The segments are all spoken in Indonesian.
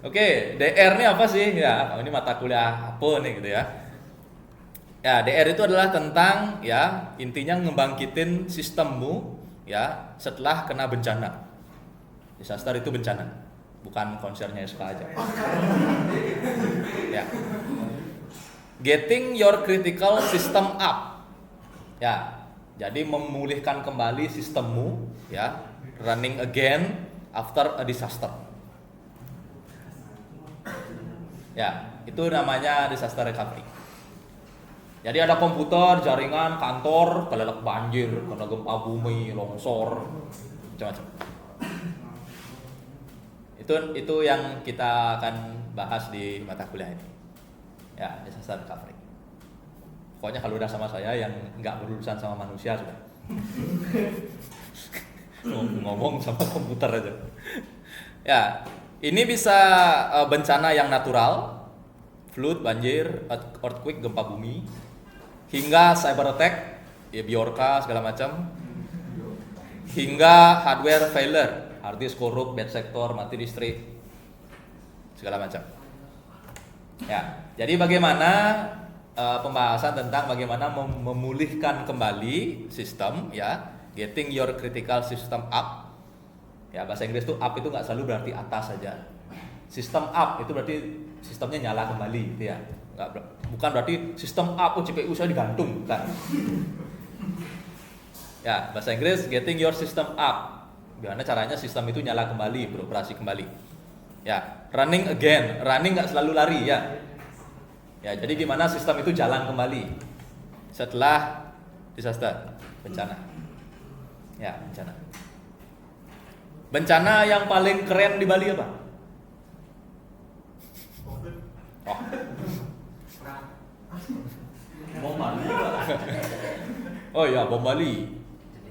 Oke, DR ini apa sih? Ya, ini mata kuliah apa nih gitu ya. Ya, DR itu adalah tentang ya intinya ngebangkitin sistemmu ya setelah kena bencana. Disaster itu bencana, bukan konsernya SK aja. Ya. Getting your critical system up. Ya. Jadi memulihkan kembali sistemmu ya, running again after a disaster. Ya, itu namanya disaster recovery. Jadi ada komputer, jaringan, kantor, kelelep banjir, kena gempa bumi, longsor, macam-macam. Itu yang kita akan bahas di mata kuliah ini. Ya, disaster recovery. Pokoknya kalau udah sama saya yang nggak berurusan sama manusia sudah. Ngomong sama komputer aja. Ya, ini bisa bencana yang natural, flood, banjir, earthquake, gempa bumi, hingga cyber attack, ya Bjorka segala macam, hingga hardware failure, hard disk korup, bad sector, mati listrik, segala macam. Ya, jadi bagaimana pembahasan tentang bagaimana memulihkan kembali sistem, ya, getting your critical system up. Ya, bahasa Inggris itu up itu nggak selalu berarti atas saja. Sistem up itu berarti sistemnya nyala kembali, gitu ya. Bukan berarti sistem up, CPU saya digantung, bukan. Ya, bahasa Inggris getting your system up. Gimana caranya sistem itu nyala kembali, beroperasi kembali. Ya, running again. Running nggak selalu lari ya. Ya, jadi gimana sistem itu jalan kembali setelah disaster, bencana. Ya, bencana. Bencana yang paling keren di Bali apa? Oh. Bom Bali. Oh iya, bom Bali.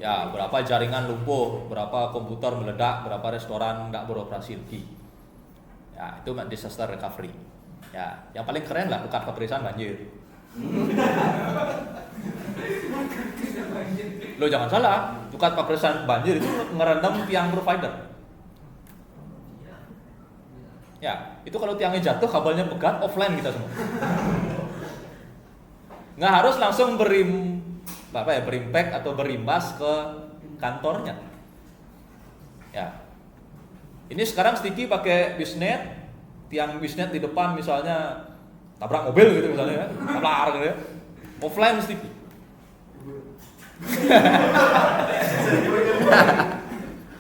Ya, berapa jaringan lumpuh, berapa komputer meledak, berapa restoran nggak beroperasi lagi. Ya, itu disaster recovery. Ya, yang paling keren lah tukar keprisan banjir. Lo jangan salah, tukar keprisan banjir itu ngerendam tiang provider. Ya, itu kalau tiangnya jatuh, kabelnya pegat, offline kita semua. Nggak harus langsung berimpact atau berimbas ke kantornya. Ya, ini sekarang Sticky pakai bisnet, tiang bisnet di depan misalnya tabrak mobil gitu misalnya, ya, tabrak gitu ya, offline Sticky.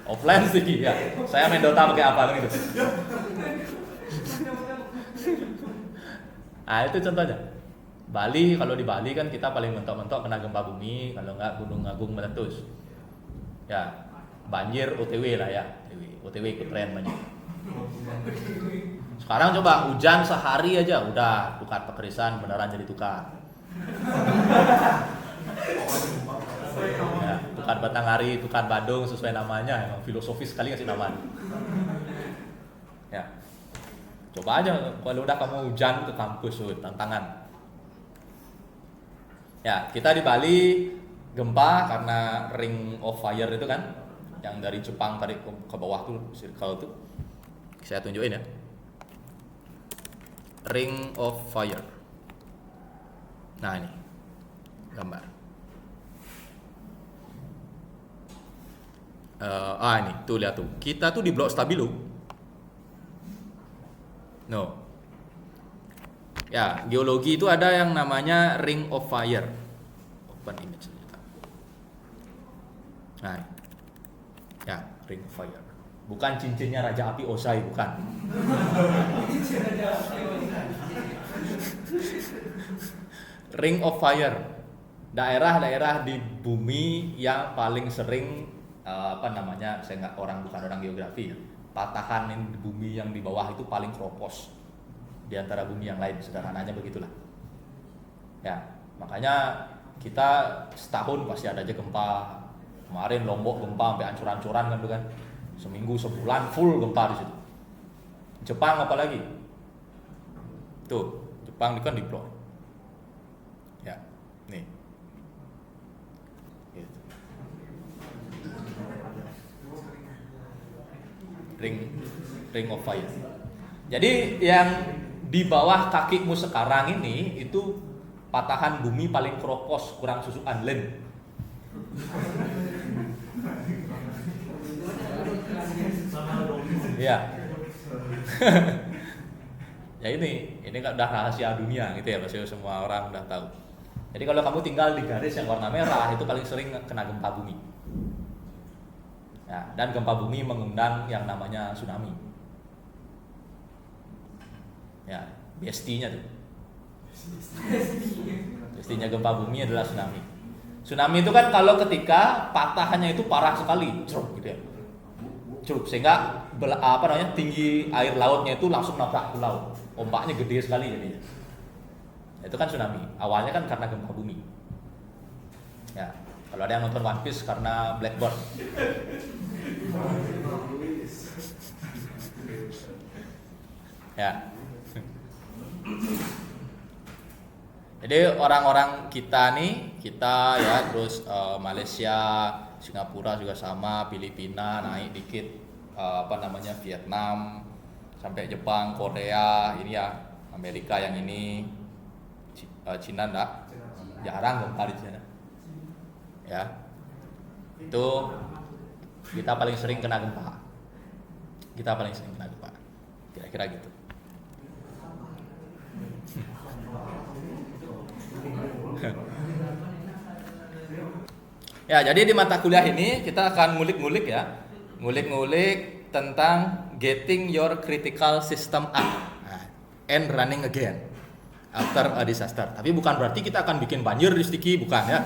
Offline Sticky ya. Saya main Dota pakai apa gitu. Nah, itu contohnya. Bali, kalau di Bali kan kita paling mentok-mentok kena gempa bumi, kalau nggak Gunung Agung meletus. Ya, banjir OTW lah ya, OTW ikut tren banjir. Sekarang coba hujan sehari aja udah tukar pekerisan beneran jadi tukar. Ya, tukar Batanghari, tukar Badung sesuai namanya, emang filosofis sekali ngasih nama. Ya, coba aja kalau udah kamu hujan ke kampus, tantangan. Ya, kita di Bali gempa karena ring of fire itu kan, yang dari Jepang tadi ke bawah tuh circle tuh. Saya tunjukin ya. Ring of fire. Nah, ini gambar. Ini tuh lihat tuh. Kita tuh di blok stabilo. No. Ya, geologi itu ada yang namanya ring of fire. Open image saja. Nah, ya, ring of fire. Bukan cincinnya Raja Api Osai, bukan. Ring of fire. Daerah-daerah di bumi yang paling sering saya bukan orang geografi ya. Patahan di bumi yang di bawah itu paling keropos di antara bumi yang lain, sederhananya begitulah. Ya, makanya kita setahun pasti ada aja gempa. Kemarin Lombok gempa sampai hancur-hancuran kan tuh kan. Seminggu sebulan full gempa di situ. Jepang apalagi? Tuh, Jepang kan di blok. Ya, nih. Gitu. Ring of fire. Jadi yang di bawah kakimu sekarang ini itu patahan bumi paling keropos, kurang susu anlen. Iya. Ya ini kan udah rahasia dunia gitu ya, pasti semua orang udah tahu. Jadi kalau kamu tinggal di garis yang warna merah itu paling sering kena gempa bumi. Ya, dan gempa bumi mengundang yang namanya tsunami. Ya, BST-nya tuh. BST-nya gempa bumi adalah tsunami. Tsunami itu kan kalau ketika patahannya itu parah sekali, ceruk gitu ya. Ceruk sehingga tinggi air lautnya itu langsung nabrak pulau. Ombaknya gede sekali jadinya. Itu kan tsunami. Awalnya kan karena gempa bumi. Ya, kalau ada yang nonton One Piece karena Blackbird. Ya. Jadi orang-orang kita nih, kita ya terus Malaysia, Singapura juga sama, Filipina naik dikit, Vietnam, sampai Jepang, Korea, ini ya Amerika yang ini, Cina enggak, jarang gempa di sana. Ya, itu kita paling sering kena gempa. Kira-kira gitu. Ya, jadi di mata kuliah ini kita akan ngulik-ngulik tentang getting your critical system up and running again after a disaster. Tapi bukan berarti kita akan bikin banjir di Sticky, bukan ya.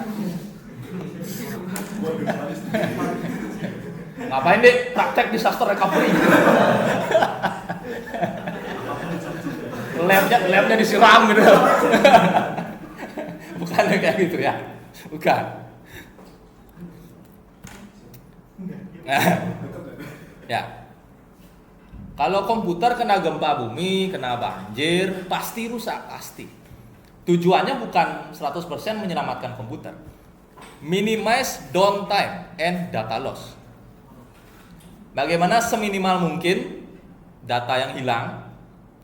Ngapain deh praktek disaster recovery? Labnya disiram gitu. Bukan kayak gitu ya. Bukan. Ya. Kalau komputer kena gempa bumi, kena banjir, pasti rusak, pasti. Tujuannya bukan 100% menyelamatkan komputer. Minimize downtime and data loss. Bagaimana seminimal mungkin data yang hilang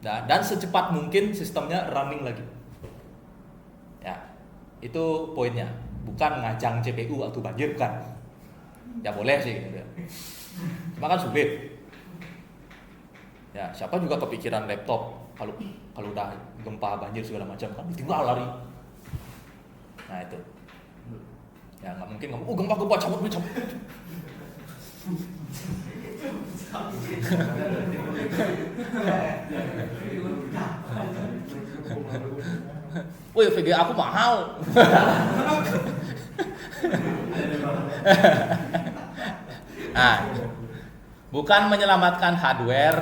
dan secepat mungkin sistemnya running lagi. Ya, itu poinnya. Bukan ngajang CPU waktu banjir, bukan. Ya boleh sih gitu. Cuma kan sulit. Ya, siapa juga kepikiran laptop kalau udah gempa banjir segala macam kan ditinggal lari. Nah itu. Ya nggak mungkin gempa cabut. Wih, VGA aku mahal. Nah, bukan menyelamatkan hardware,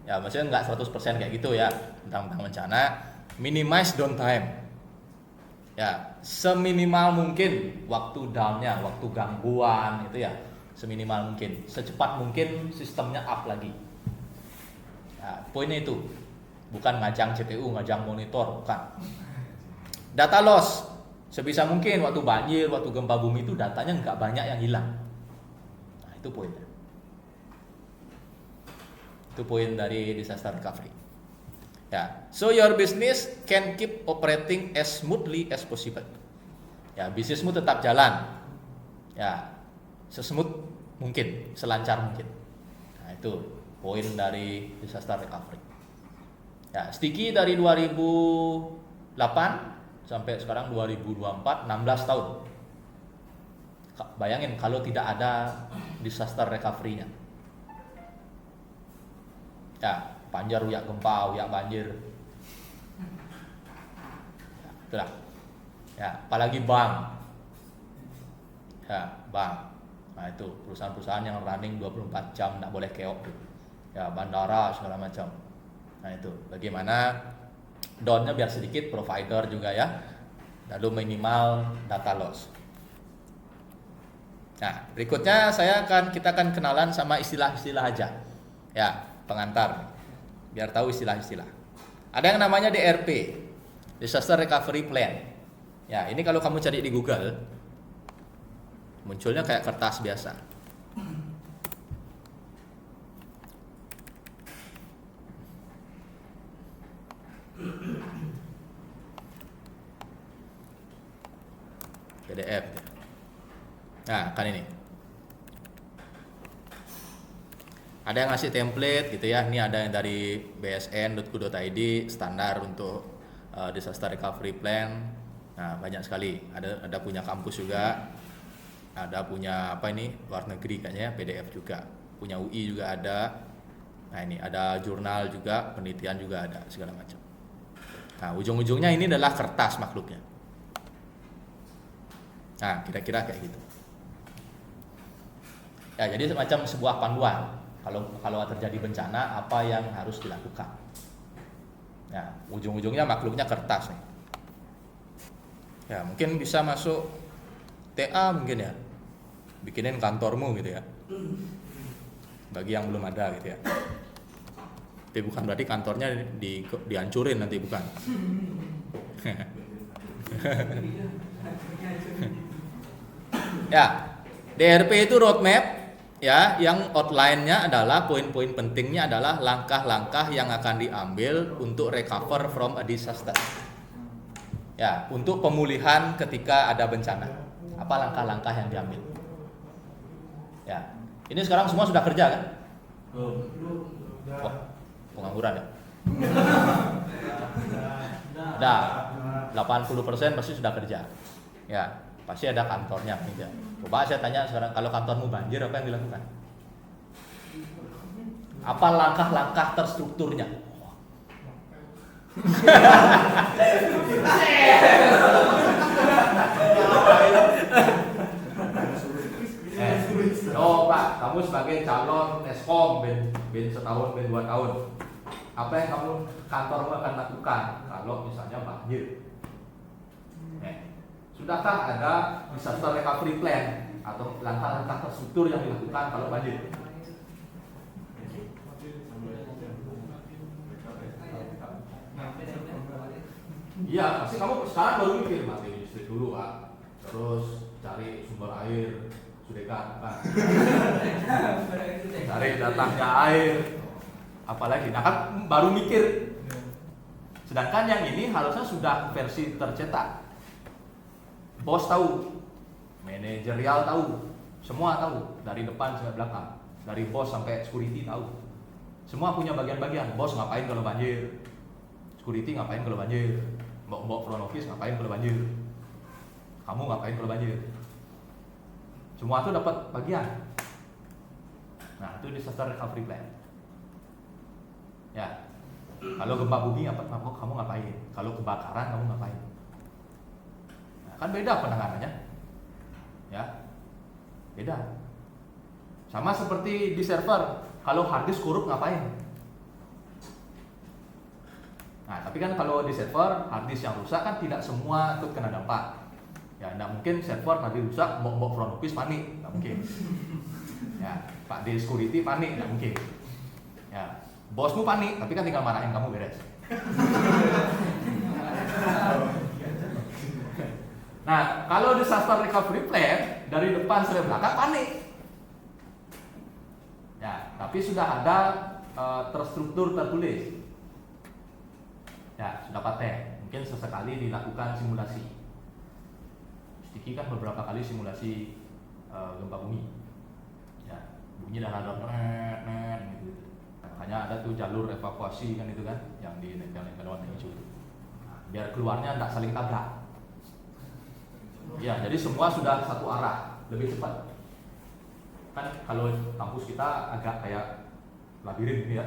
ya maksudnya nggak 100% kayak gitu ya tentang bencana. Minimize downtime. Ya, seminimal mungkin waktu down-nya, waktu gangguan itu ya, seminimal mungkin, secepat mungkin sistemnya up lagi. Ya, poinnya itu, bukan ngajang CPU, ngajang monitor, bukan. Data loss, sebisa mungkin waktu banjir, waktu gempa bumi itu datanya nggak banyak yang hilang. Nah, itu poinnya. Itu poin dari disaster recovery. Ya, so your business can keep operating as smoothly as possible. Ya, bisnismu tetap jalan. Ya, sesmooth mungkin, selancar mungkin. Nah, itu poin dari disaster recovery. Ya, Sticky dari 2008 sampai sekarang 2024, 16 tahun. Bayangin kalau tidak ada disaster recovery-nya. Ya, Banjar uyak gempa, uyak banjir. Ya, itulah. Ya, apalagi bank. Ya, bank. Nah, itu perusahaan-perusahaan yang running 24 jam enggak boleh keok. Ya, bandara segala macam. Nah, itu bagaimana down-nya biar sedikit, provider juga ya. Lalu minimal data loss. Nah, berikutnya kita akan kenalan sama istilah-istilah aja. Ya, pengantar. Biar tahu istilah-istilah. Ada yang namanya DRP, Disaster Recovery Plan. Ya, ini kalau kamu cari di Google, munculnya kayak kertas biasa. PDF. Nah, kan ini. Ada yang ngasih template gitu ya. Ini ada yang dari bsn.go.id standar untuk disaster recovery plan. Nah, banyak sekali. Ada punya kampus juga. Ada punya apa ini? Luar negeri kayaknya PDF juga. Punya UI juga ada. Nah, ini ada jurnal juga, penelitian juga ada, segala macam. Nah, ujung-ujungnya ini adalah kertas makhluknya. Nah, kira-kira kayak gitu. Ya, jadi semacam sebuah panduan. Kalau terjadi bencana, apa yang harus dilakukan. Nah, ujung-ujungnya makhluknya kertas nih. Ya, mungkin bisa masuk TA mungkin ya. Bikinin kantormu gitu ya. Bagi yang belum ada gitu ya. Tapi bukan berarti kantornya dihancurin nanti, bukan. Ya, DRP itu roadmap ya, yang outline-nya adalah poin-poin pentingnya adalah langkah-langkah yang akan diambil untuk recover from a disaster. Ya, untuk pemulihan ketika ada bencana. Apa langkah-langkah yang diambil? Ya, ini sekarang semua sudah kerja kan? Wah, pengangguran ya? Ada 80% pasti sudah kerja. Ya, pasti ada kantornya gitu. Coba saya tanya sekarang, kalau kantormu banjir apa yang dilakukan? Apa langkah-langkah terstrukturnya? Coba kamu sebagai calon Eskom ben setahun, ben 2 tahun, apa yang kantormu akan lakukan kalau misalnya banjir? Sudahkah ada disaster recovery plan atau langkah-langkah terstruktur yang dilakukan kalau banjir? Iya, pasti kamu sekarang baru mikir mati listrik dulu, Pak. Terus cari sumber air, sudah kan? Cari datangnya air, apalagi? Nah kan baru mikir. Sedangkan yang ini harusnya sudah versi tercetak. Bos tahu, manajerial tahu, semua tahu, dari depan sampai belakang, dari bos sampai security tahu. Semua punya bagian-bagian. Bos ngapain kalau banjir? Security ngapain kalau banjir? Mbok front office ngapain kalau banjir? Kamu ngapain kalau banjir? Semua itu dapat bagian. Nah, itu disaster recovery plan. Ya. Kalau gempa bumi kamu ngapain? Kalau kebakaran kamu ngapain? Nah, kan beda penanganannya. Ya. Beda. Sama seperti di server, kalau hard disk korup ngapain? Nah, tapi kan kalau di server, hard disk yang rusak kan tidak semua ikut kena dampak. Ya, tidak mungkin server nanti rusak, mbok front office panik, tidak mungkin. Ya, Pak di security panik, tidak mungkin. Ya, bosmu panik, tapi kan tinggal marahin kamu beres. Nah, kalau disaster recovery plan dari depan sampai belakang panik. Ya, tapi sudah ada terstruktur tertulis. Ya, sudah paten. Mungkin sesekali dilakukan simulasi. Stiki kan beberapa kali simulasi gempa bumi. Ya, bunyi dan ada net gitu. Makanya ada tuh jalur evakuasi kan itu kan, yang di yang warna hijau itu. Nah, biar keluarnya tidak saling tabrak. Ya, jadi semua sudah satu arah, lebih cepat. Kan kalau kampus kita agak kayak labirin gitu ya.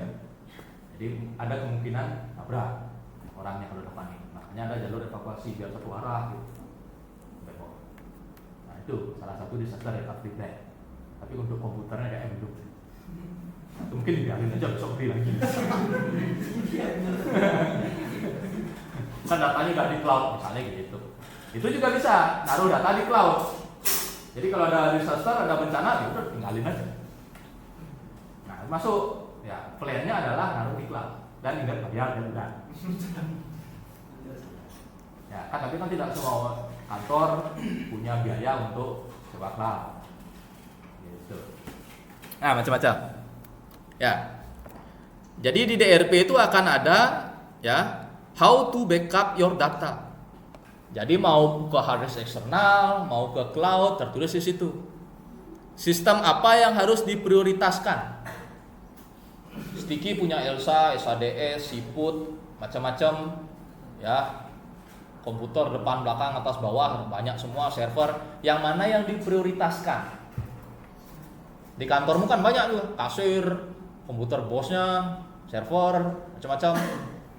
Jadi ada kemungkinan tabrak orangnya kalau udah panik. Makanya ada jalur evakuasi biar satu arah gitu. Nah, itu salah satu disaster recovery plan. Tapi untuk komputernya kayak belum. Itu mungkin dibiarin aja besok beli lagi. Kan datanya udah di cloud misalnya gitu. Itu juga bisa naruh data di cloud. Jadi kalau ada disaster, ada bencana, ya udah tinggalin aja. Nah, masuk ya plan-nya adalah naruh di cloud dan ingat bayar dan udah. Ya, kan tapi kan tidak semua kantor punya biaya untuk sewa cloud. Gitu. Nah, macam-macam. Ya. Jadi di DRP itu akan ada ya how to backup your data. Jadi mau ke hard disk eksternal, mau ke cloud, tertulis di situ. Sistem apa yang harus diprioritaskan? Sticky punya Elsa, SADS, Siput, macam-macam, ya. Komputer depan, belakang, atas, bawah, banyak semua server. Yang mana yang diprioritaskan? Di kantormu kan banyak tuh, kasir, komputer bosnya, server, macam-macam.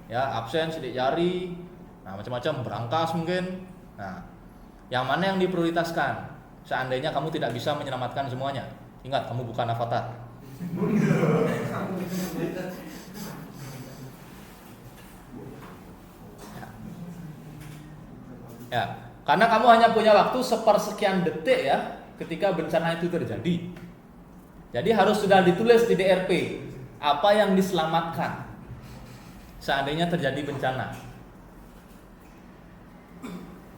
Ya, absen, sidik jari, nah macam-macam, berangkas mungkin. Nah, yang mana yang diprioritaskan? Seandainya kamu tidak bisa menyelamatkan semuanya. Ingat, kamu bukan avatar. Ya, karena kamu hanya punya waktu sepersekian detik ya ketika bencana itu terjadi. Jadi harus sudah ditulis di DRP apa yang diselamatkan seandainya terjadi bencana.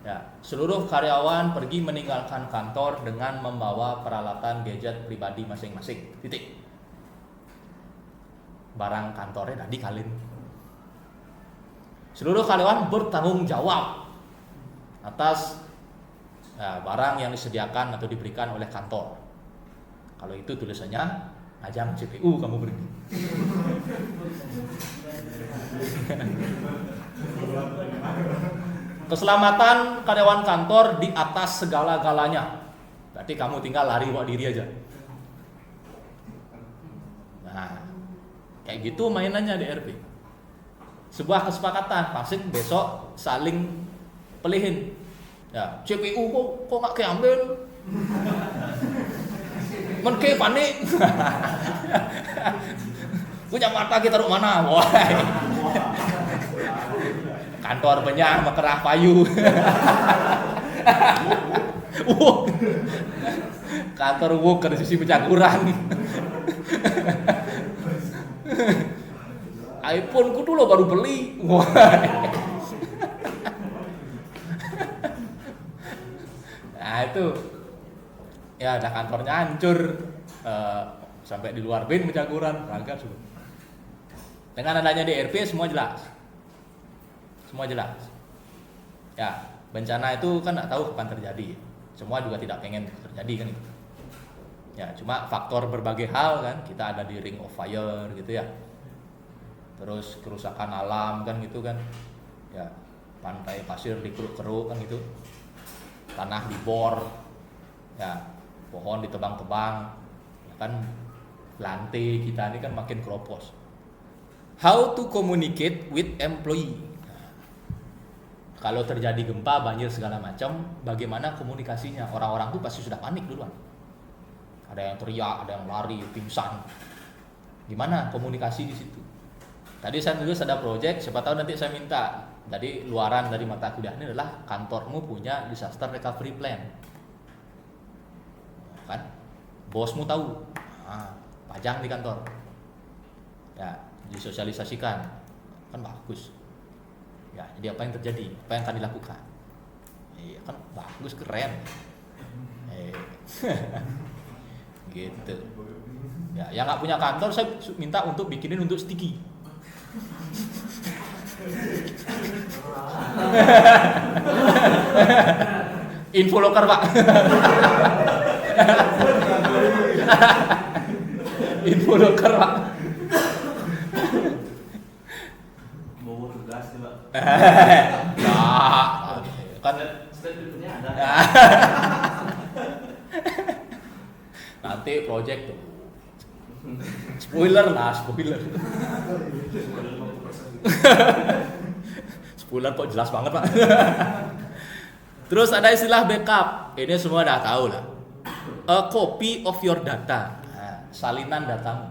Ya, seluruh karyawan pergi meninggalkan kantor dengan membawa peralatan gadget pribadi masing-masing. Titik. Barang kantornya tadi kalin. Seluruh karyawan bertanggung jawab atas barang yang disediakan atau diberikan oleh kantor. Kalau itu tulisannya ajang CPU kamu pergi. Keselamatan karyawan kantor di atas segala-galanya. Berarti kamu tinggal lari buat diri aja. Nah, kayak gitu mainannya DRP. Sebuah kesepakatan, pasti besok saling pelihin. Ya, CPU kok nggak keambil? Menke panik. Punya mata kita taruh mana? Wah. Kantor penyang mekerah payu. Kantor worker sisi pencakuran. iPhone ku dulu baru beli. Nah itu ya ada kantornya hancur, sampai di luar bin pencakuran, berangkat sudah. Dengan adanya DRP semua jelas. Semua jelas. Ya, bencana itu kan nggak tahu kapan terjadi. Semua juga tidak pengen terjadi kan itu. Ya, cuma faktor berbagai hal kan, kita ada di ring of fire gitu ya. Terus kerusakan alam kan gitu kan. Ya, pantai pasir dikeruk-keruk kan gitu. Tanah dibor. Ya, pohon ditebang-tebang. Ya kan lantai kita ini kan makin keropos. How to communicate with employee? Kalau terjadi gempa, banjir segala macam, bagaimana komunikasinya? Orang-orang tuh pasti sudah panik duluan. Ada yang teriak, ada yang lari, pingsan. Gimana komunikasi di situ? Tadi saya nulis ada project, siapa tahu nanti saya minta. Jadi luaran dari mata kuliah ini adalah kantormu punya disaster recovery plan. Kan? Bosmu tahu. Pajang di kantor. Ya, disosialisasikan. Kan bagus. Ya, jadi apa yang terjadi? Apa yang akan dilakukan? Iya kan bagus, keren. Gitu. Ya, yang nggak punya kantor saya minta untuk bikinin untuk sticky. Info loker Pak. Info loker Pak. Nah, kan ada. Nanti project tuh. Spoiler. Spoiler kok jelas banget Pak. Terus ada istilah backup. Ini semua udah tahu lah. A copy of your data. Salinan datamu.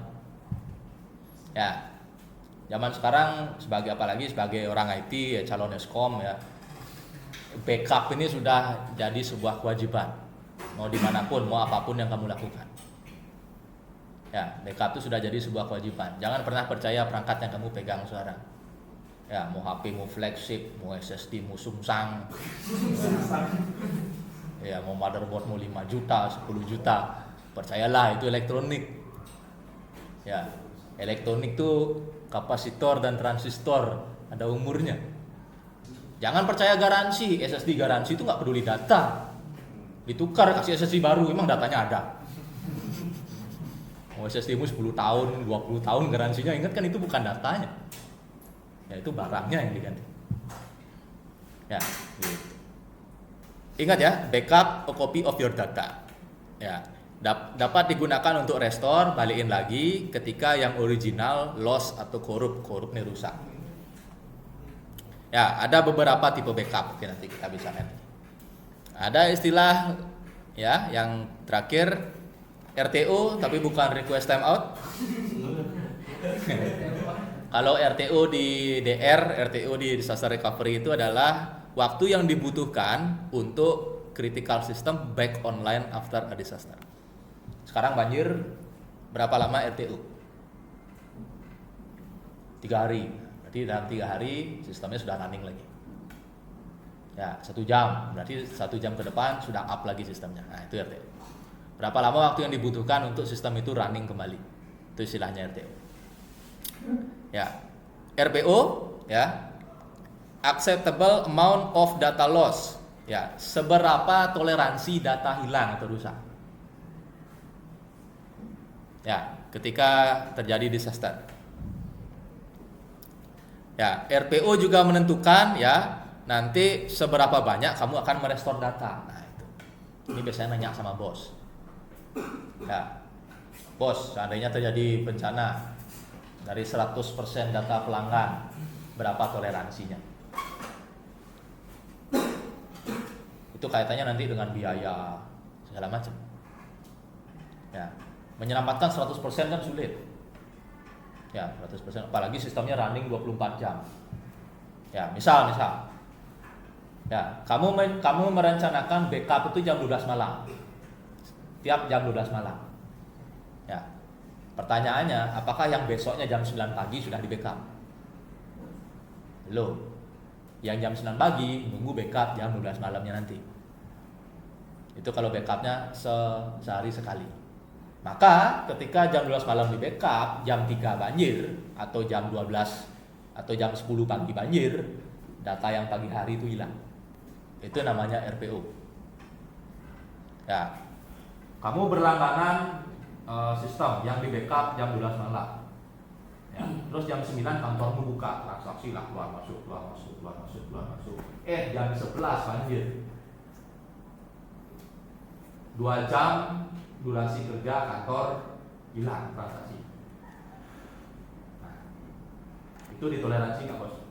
Ya. Zaman sekarang apalagi sebagai orang IT ya, calon Eskom ya, backup ini sudah jadi sebuah kewajiban. Mau dimanapun, mau apapun yang kamu lakukan. Ya, backup itu sudah jadi sebuah kewajiban. Jangan pernah percaya perangkat yang kamu pegang sekarang. Ya, mau HP, mau flagship, mau SSD, mau Samsung. Ya, mau motherboard mau 5 juta, 10 juta. Percayalah itu elektronik. Ya, elektronik tuh kapasitor dan transistor ada umurnya. Jangan percaya garansi, SSD garansi itu nggak peduli data. Ditukar kasih SSD baru, emang datanya ada. Oh, SSD-mu 10 tahun, 20 tahun garansinya, ingat kan itu bukan datanya. Ya itu barangnya yang diganti. Ya, gitu. Ingat ya, backup a copy of your data. Ya, dapat digunakan untuk restore, balikin lagi ketika yang original lost atau korup nih rusak. Ya, ada beberapa tipe backup. Oke, nanti kita bisa lihat. Ada istilah ya yang terakhir RTO tapi bukan request timeout. Kalau RTO di DR, RTO di disaster recovery itu adalah waktu yang dibutuhkan untuk critical system back online after a disaster. Sekarang banjir, berapa lama RTO? 3 hari. Berarti dalam 3 hari sistemnya sudah running lagi. Ya, 1 jam. Berarti 1 jam ke depan sudah up lagi sistemnya. Nah, itu RTO. Berapa lama waktu yang dibutuhkan untuk sistem itu running kembali? Itu istilahnya RTO. Ya, RPO ya, acceptable amount of data loss. Ya, seberapa toleransi data hilang atau rusak. Ya, ketika terjadi disaster. Ya, RPO juga menentukan ya, nanti seberapa banyak kamu akan merestore data. Nah, itu. Ini biasanya nanya sama bos. Ya, bos, seandainya terjadi bencana dari 100% data pelanggan, berapa toleransinya? Itu kaitannya nanti dengan biaya segala macam. Ya, menyelamatkan 100% kan sulit. Ya, 100%, apalagi sistemnya running 24 jam. Ya, misal. Ya, kamu merencanakan backup itu jam 12 malam. Tiap jam 12 malam. Ya. Pertanyaannya, apakah yang besoknya jam 9 pagi sudah di backup? Belum. Yang jam 9 pagi nunggu backup jam 12 malamnya nanti. Itu kalau backupnya sehari sekali. Maka ketika jam 12 malam di backup, jam 3 banjir atau jam 12 atau jam 10 pagi banjir, data yang pagi hari itu hilang. Itu namanya RPO. Ya. Kamu berlangganan sistem yang di backup jam 12 malam. Ya, terus jam 9 kantormu buka, transaksi lah keluar masuk. Jam 11 banjir. 2 jam durasi kerja kantor hilang transaksi. Nah, itu ditoleransi nggak bos?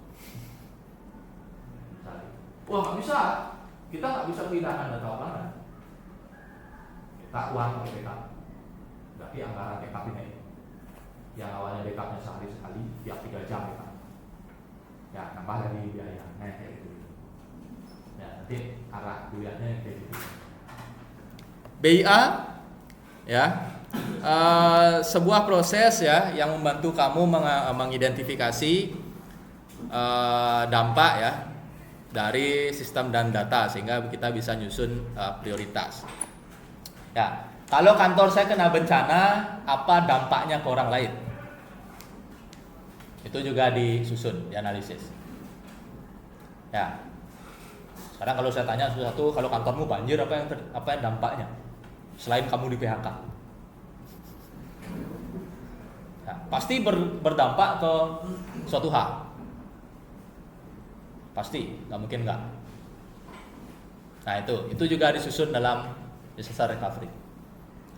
Misalnya, wah nggak bisa, kita nggak bisa kehilangan data orang. Tak uang pakai backup. Berarti anggaran backup ini yang awalnya backupnya sehari sekali, tiap 3 jam backup. Ya, nambah lagi biaya. Nah, kayak gitu. Ya, nanti arah kuliahnya kayak gitu. BIA ya, sebuah proses ya yang membantu kamu mengidentifikasi dampak ya dari sistem dan data sehingga kita bisa nyusun prioritas. Ya, kalau kantor saya kena bencana, apa dampaknya ke orang lain? Itu juga disusun, dianalisis. Ya. Sekarang kalau saya tanya satu-satu, kalau kantormu banjir apa yang dampaknya? Selain kamu di PHK. Ya, pasti berdampak ke suatu hal. Pasti, nggak mungkin nggak. Nah itu juga disusun dalam disaster recovery.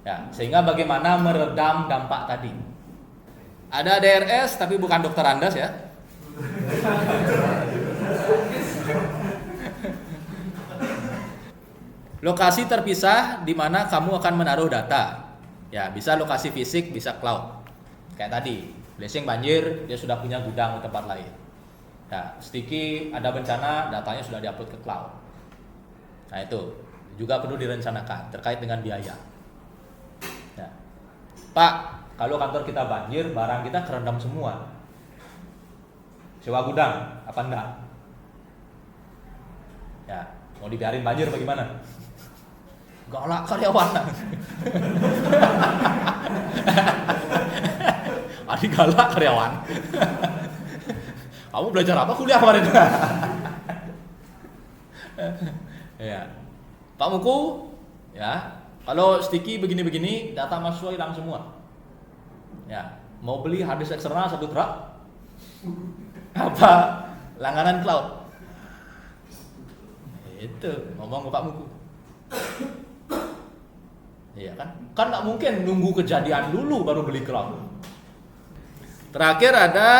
Ya, sehingga bagaimana meredam dampak tadi. Ada DRS tapi bukan dokter Andas ya. Lokasi terpisah di mana kamu akan menaruh data. Ya, bisa lokasi fisik, bisa cloud. Kayak tadi, Blessing banjir, dia sudah punya gudang di tempat lain. Ya, Sticky ada bencana, datanya sudah diupload ke cloud. Nah, itu juga perlu direncanakan terkait dengan biaya. Ya. Pak, kalau kantor kita banjir, barang kita kerendam semua. Sewa gudang, apa enggak? Ya, mau dibiarin banjir bagaimana? Galak karyawan. Adik galak karyawan. Kamu belajar apa kuliah kemarin? Ya. Pak Muku, ya. Kalau sticky begini-begini, data mahasiswa hilang semua. Ya, mau beli hard disk eksternal 1 truk, apa langganan cloud? Itu ngomong ke Pak Muku. Iya kan? Kan nggak mungkin nunggu kejadian dulu baru beli cloud. Terakhir ada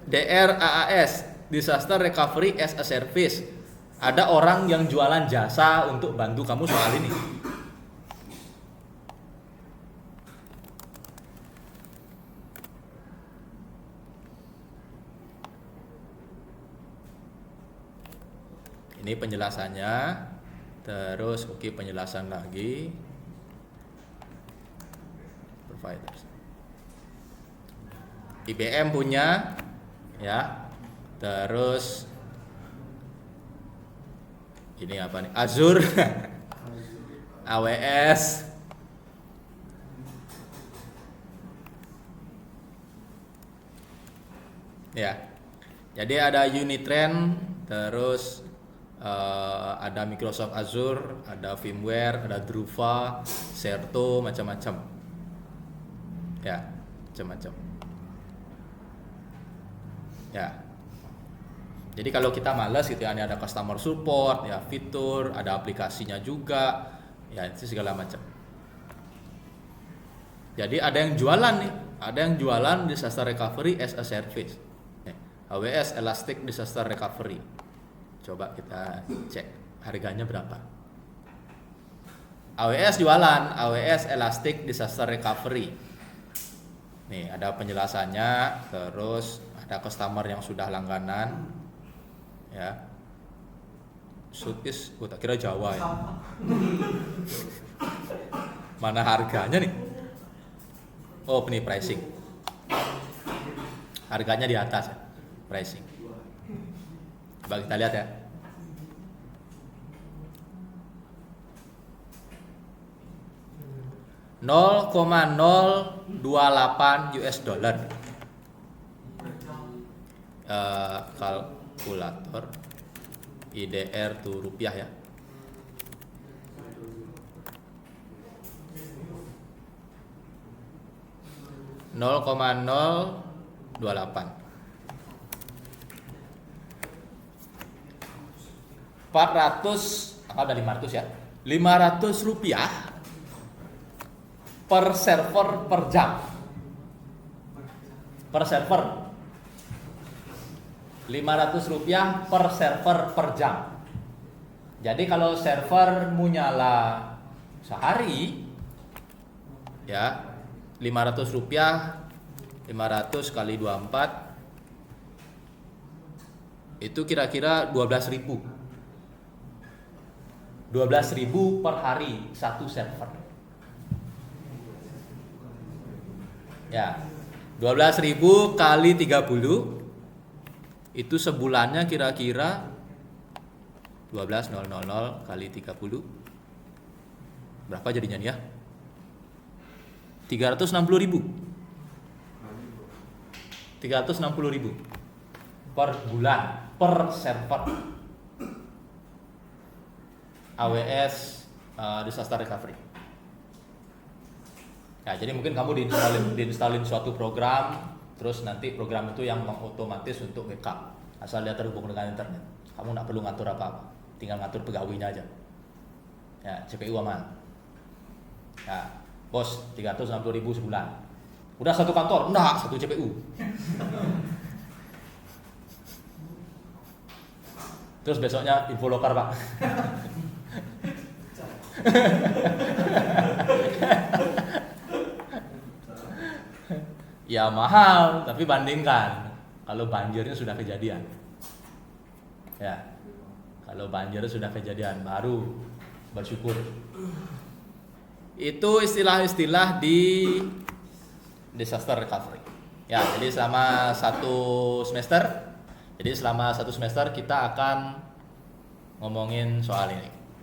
DRAAS, Disaster Recovery as a Service. Ada orang yang jualan jasa untuk bantu kamu soal ini. Ini penjelasannya. Terus penjelasan lagi. Providers. IBM punya, ya. Terus ini apa nih? Azure, AWS, ya. Jadi ada Unitrend, terus ada Microsoft Azure, ada VMware, ada Druva, Certo, macam-macam. Ya, macam-macam. Ya. Jadi kalau kita malas gitu ya, ada customer support, ya fitur, ada aplikasinya juga, ya itu segala macam. Jadi ada yang jualan nih, ada yang jualan disaster recovery as a service. AWS Elastic Disaster Recovery. Coba kita cek harganya berapa. AWS jualan AWS Elastic Disaster Recovery. Nih ada penjelasannya, terus ada customer yang sudah langganan. Ya. Sutis, tak kira Jawa ya. Mana harganya nih? Oh, ini pricing. Harganya di atas ya, pricing. Coba kita lihat ya. $0,028 kalkulator IDR tuh rupiah ya. $0,028. Ada 500 ya. $500 per server per jam. Per server. $500 per server per jam. Jadi kalau servermu nyala sehari, ya $500, 500 kali 24 itu kira-kira 12.000. 12.000 per hari satu server. Ya, 12.000 kali 30 itu sebulannya kira-kira 12.000 kali 30 berapa jadinya nih ya? 360.000. 360.000 per bulan per server AWS Disaster Recovery. Ya, jadi mungkin kamu diinstalin suatu program, terus nanti program itu yang mengotomatis untuk backup. Asal dia terhubung dengan internet. Kamu nggak perlu ngatur apa-apa, tinggal ngatur pegawainya aja. Ya, CPU aman. Ya, bos 360.000 sebulan. Udah satu kantor, enggak, satu CPU. Terus besoknya info lokar, Pak. Ya mahal, tapi bandingkan kalau banjirnya sudah kejadian. Ya. Kalau banjir sudah kejadian baru bersyukur. Itu istilah-istilah di disaster recovery. Ya, jadi selama satu semester kita akan ngomongin soal ini.